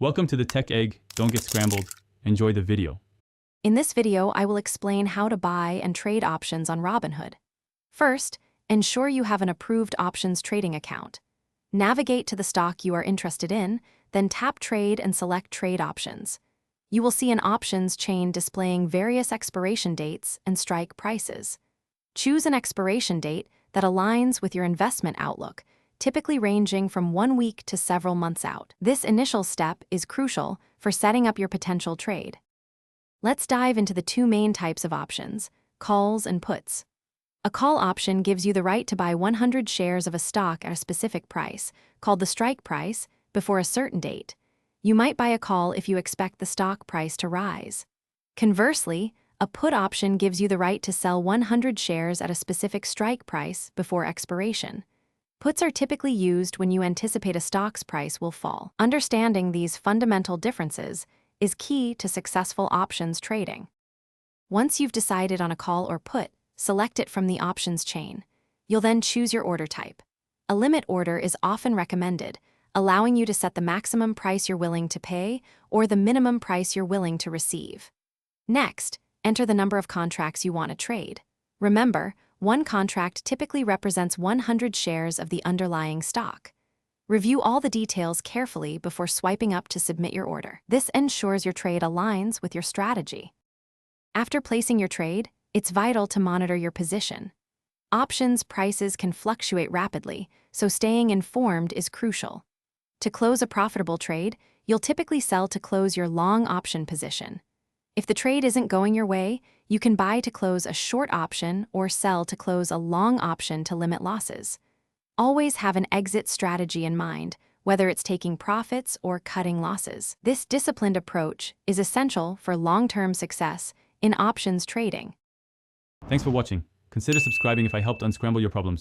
Welcome to the Tech Egg. Don't get scrambled. Enjoy the video. In this video, I will explain how to buy and trade options on Robinhood. First, ensure you have an approved options trading account. Navigate to the stock you are interested in, then tap Trade and select Trade Options. You will see an options chain displaying various expiration dates and strike prices. Choose an expiration date that aligns with your investment outlook, typically ranging from 1 week to several months out. This initial step is crucial for setting up your potential trade. Let's dive into the two main types of options, calls and puts. A call option gives you the right to buy 100 shares of a stock at a specific price, called the strike price, before a certain date. You might buy a call if you expect the stock price to rise. Conversely, a put option gives you the right to sell 100 shares at a specific strike price before expiration. Puts are typically used when you anticipate a stock's price will fall. Understanding these fundamental differences is key to successful options trading. Once you've decided on a call or put, select it from the options chain. You'll then choose your order type. A limit order is often recommended, allowing you to set the maximum price you're willing to pay or the minimum price you're willing to receive. Next, enter the number of contracts you want to trade. Remember, one contract typically represents 100 shares of the underlying stock. Review all the details carefully before swiping up to submit your order. This ensures your trade aligns with your strategy. After placing your trade, it's vital to monitor your position. Options prices can fluctuate rapidly, so staying informed is crucial. To close a profitable trade, you'll typically sell to close your long option position. If the trade isn't going your way, you can buy to close a short option or sell to close a long option to limit losses. Always have an exit strategy in mind, whether it's taking profits or cutting losses. This disciplined approach is essential for long-term success in options trading. Thanks for watching. Consider subscribing if I helped unscramble your problems.